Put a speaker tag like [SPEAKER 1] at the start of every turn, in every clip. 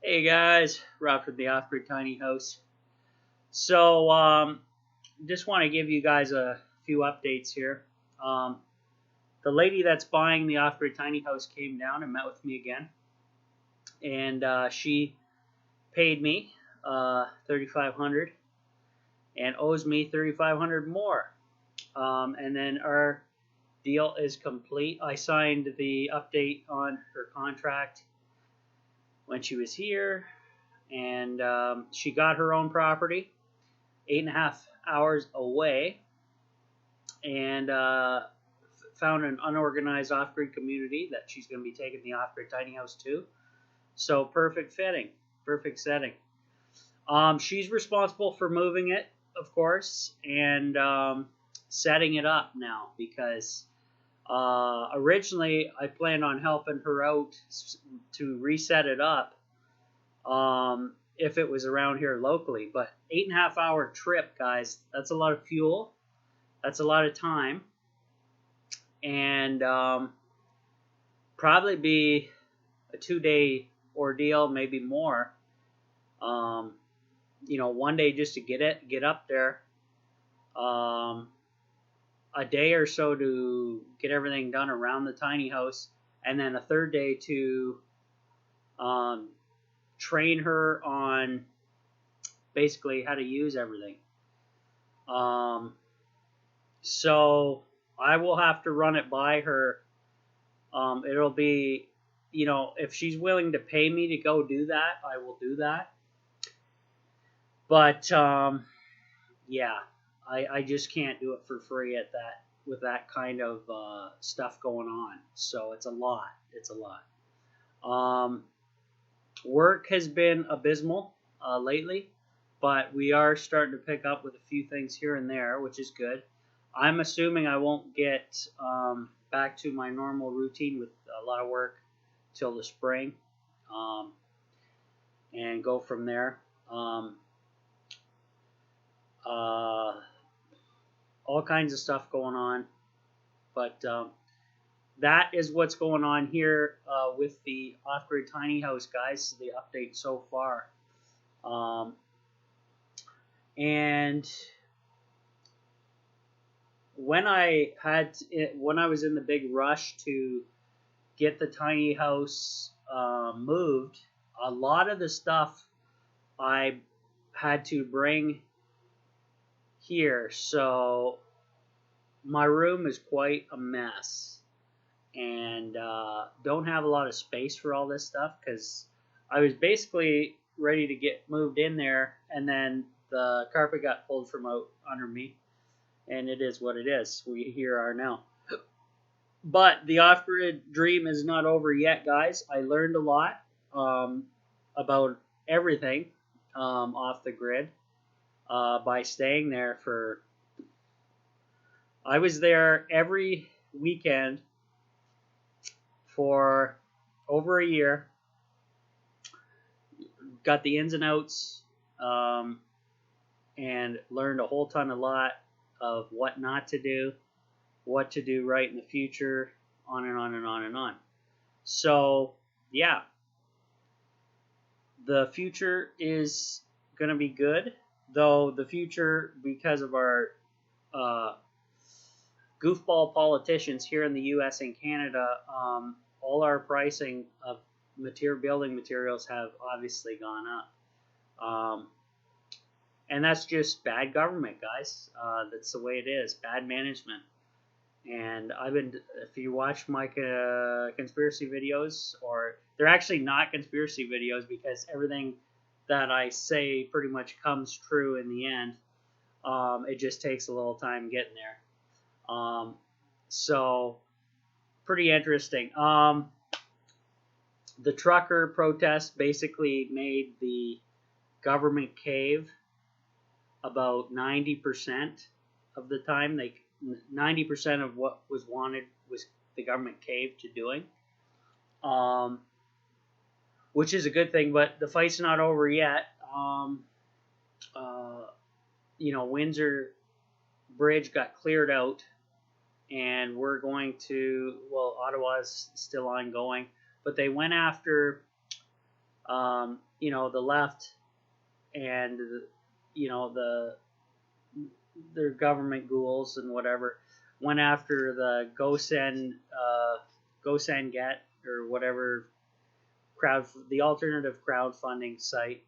[SPEAKER 1] Hey guys, Rob from the Off-Grid Tiny House. So, just want to give you guys a few updates here. The lady that's buying the Off-Grid Tiny House came down and met with me again, and she paid me $3,500 and owes me $3,500 more. And then our deal is complete. I signed the update on her contract when she was here, and she got her own property 8.5 hours away, and found an unorganized off-grid community that she's going to be taking the off-grid tiny house to. So perfect fitting, perfect setting. She's responsible for moving it, of course, and setting it up now, because originally I planned on helping her out to reset it up if it was around here locally. But 8.5 hour trip, guys, that's a lot of fuel. That's a lot of time. And probably be a 2-day ordeal, maybe more. One day just to get up there. A day or so to get everything done around the tiny house, and then a third day to train her on basically how to use everything. So I will have to run it by her. It'll be, if she's willing to pay me to go do that, I will do that. But yeah, I just can't do it for free with that kind of stuff going on. So it's a lot. It's a lot. Work has been abysmal lately, but we are starting to pick up with a few things here and there, which is good. I'm assuming I won't get back to my normal routine with a lot of work till the spring, and go from there. All kinds of stuff going on, but that is what's going on here with the off-grid tiny house, guys. The update so far, and when I was in the big rush to get the tiny house moved, a lot of the stuff I had to bring here, so my room is quite a mess, and don't have a lot of space for all this stuff, because I was basically ready to get moved in there, and then the carpet got pulled from out under me, and it is what it is. We here are now. But the off-grid dream is not over yet, guys. I learned a lot about everything off the grid by staying there for... I was there every weekend for over a year. Got the ins and outs, and learned a whole lot of what not to do, what to do right in the future, on and on and on and on. So, yeah. The future is going to be good, though the future, because of our goofball politicians here in the U.S. and Canada, all our pricing of building materials have obviously gone up. And that's just bad government, guys. That's the way it is. Bad management. And if you watch my conspiracy videos, or they're actually not conspiracy videos, because everything that I say pretty much comes true in the end. It just takes a little time getting there. So pretty interesting. The trucker protest basically made the government cave about 90% of the time. 90% of what was wanted was the government caved to doing, which is a good thing. But the fight's not over yet. Windsor Bridge got cleared out, and we're going to, Ottawa's still ongoing, but they went after you know, the left and you know their government ghouls and whatever went after the GoSend Get or whatever the alternative crowdfunding site,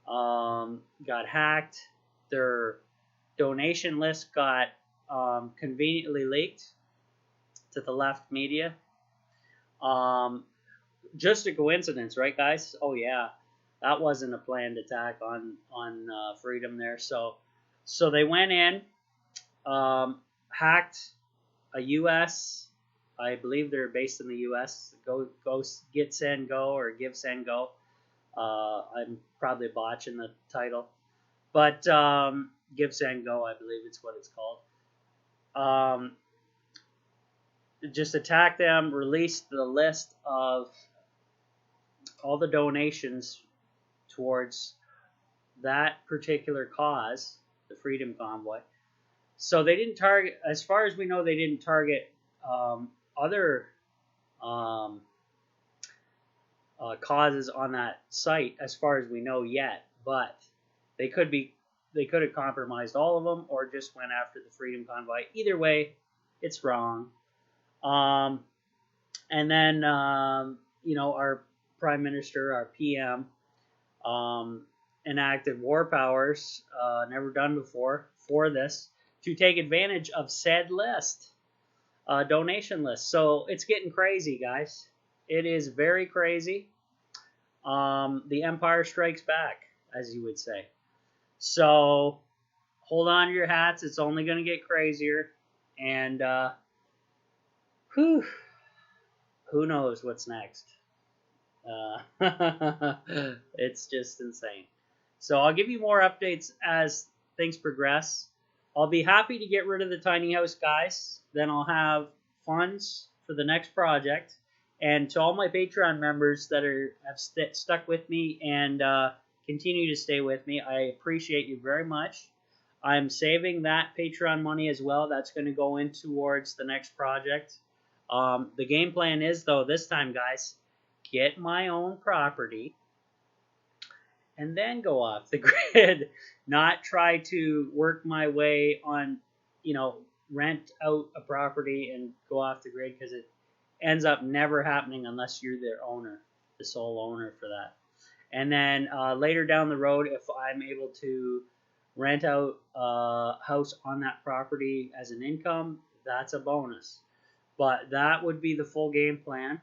[SPEAKER 1] got hacked. Their donation list got conveniently leaked to the left media. Just a coincidence, right, guys? Oh yeah, that wasn't a planned attack on freedom there. So they went in, hacked a U.S. I believe they're based in the U.S. Go Get Send Go or Give Send Go. I'm probably botching the title, but Give Send Go, I believe it's what it's called. Just attacked them, released the list of all the donations towards that particular cause, the Freedom Convoy. So they didn't target, as far as we know, they didn't target other causes on that site, as far as we know yet. But they could have compromised all of them, or just went after the Freedom Convoy. Either way, it's wrong. And then you know, our Prime Minister, our PM, enacted war powers, never done before, for this, to take advantage of said list, donation list. So it's getting crazy, guys. It is very crazy. The Empire strikes back, as you would say. So hold on to your hats. It's only going to get crazier. And who knows what's next? It's just insane. So I'll give you more updates as things progress. I'll be happy to get rid of the tiny house, guys. Then I'll have funds for the next project. And to all my Patreon members that have stuck with me and continue to stay with me, I appreciate you very much. I'm saving that Patreon money as well. That's going to go in towards the next project. The game plan is, though, this time, guys, get my own property and then go off the grid. Not try to work my way on, you know, rent out a property and go off the grid, because it ends up never happening unless you're the owner, the sole owner for that. And then later down the road, if I'm able to rent out a house on that property as an income, that's a bonus. But that would be the full game plan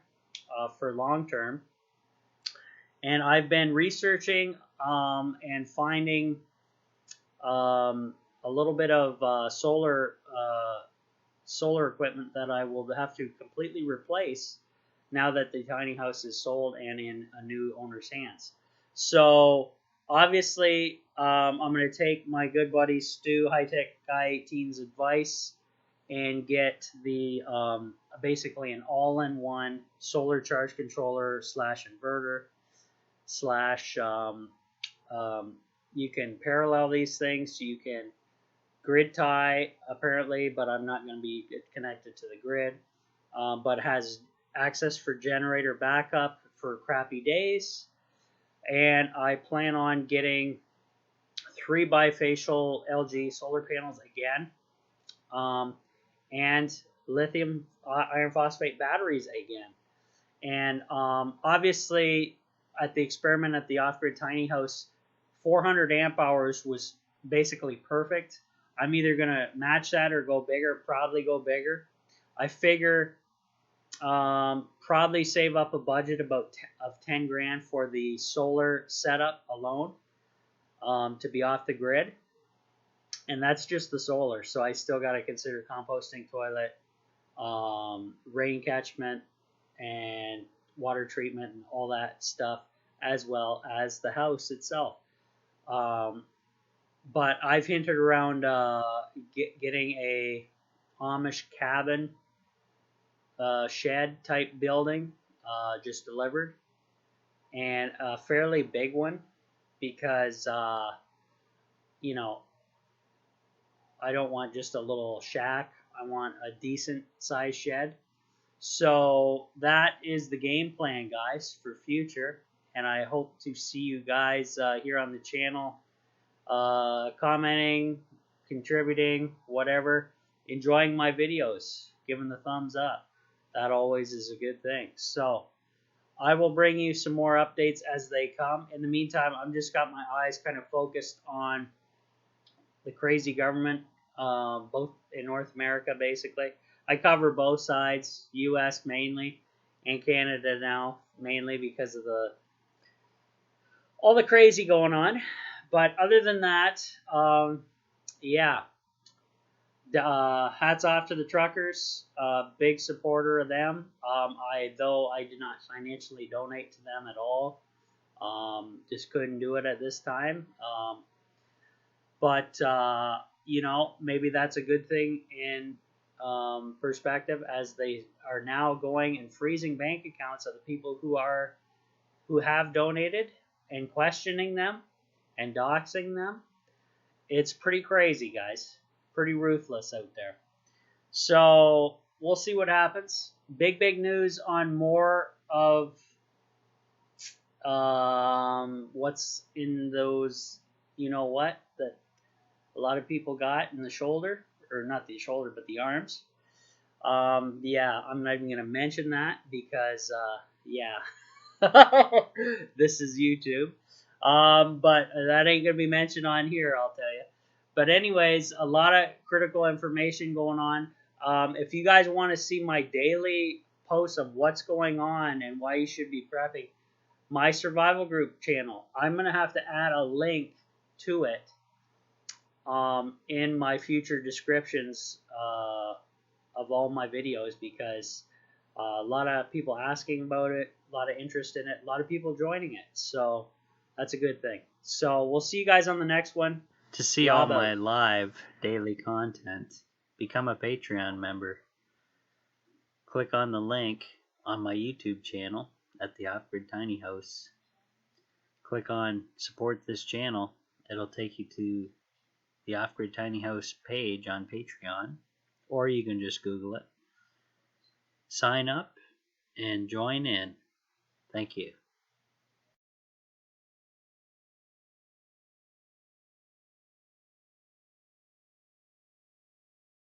[SPEAKER 1] for long term. And I've been researching and finding a little bit of solar equipment that I will have to completely replace now that the tiny house is sold and in a new owner's hands. So obviously, I'm going to take my good buddy Stu, High Tech Guy 18's advice and get the basically an all-in-one solar charge controller / inverter / you can parallel these things. You can grid tie, apparently, but I'm not going to be connected to the grid. But has access for generator backup for crappy days. And I plan on getting 3 bifacial LG solar panels again. And lithium iron phosphate batteries again. And obviously, at the experiment at the off-grid tiny house, 400 amp hours was basically perfect. I'm either going to match that or go bigger, probably go bigger. I figure probably save up a budget of 10 grand for the solar setup alone to be off the grid. And that's just the solar. So I still got to consider composting toilet, rain catchment, and water treatment and all that stuff, as well as the house itself. But I've hinted around getting a Amish cabin shed type building just delivered, and a fairly big one, because you know, I don't want just a little shack. I want a decent size shed. So that is the game plan, guys, for future. and I hope to see you guys here on the channel, commenting, contributing, whatever, enjoying my videos, giving the thumbs up. That always is a good thing. So I will bring you some more updates as they come. In the meantime, I've just got my eyes kind of focused on the crazy government, both in North America, basically. I cover both sides, U.S. mainly, and Canada now, mainly because of all the crazy going on. But other than that, yeah, hats off to the truckers. Big supporter of them. Though I did not financially donate to them at all, just couldn't do it at this time. But you know, maybe that's a good thing in perspective, as they are now going and freezing bank accounts of the people who have donated, and questioning them and doxing them. It's pretty crazy, guys. Pretty ruthless out there. So we'll see what happens. Big news on more of what's in those, you know what, that a lot of people got in the shoulder, or not the shoulder, but the arms. Yeah, I'm not even going to mention that because, yeah, this is YouTube. But that ain't going to be mentioned on here, I'll tell you. But anyways, a lot of critical information going on. If you guys want to see my daily posts of what's going on and why you should be prepping, my survival group channel, I'm going to have to add a link to it in my future descriptions of all my videos, because a lot of people asking about it, a lot of interest in it, a lot of people joining it. So that's a good thing. So we'll see you guys on the next one. To see all my live daily content, become a Patreon member. Click on the link on my YouTube channel at the Off-Grid Tiny House. Click on support this channel. It'll take you to the Off-Grid Tiny House page on Patreon, or you can just Google it. Sign up and join in. Thank you.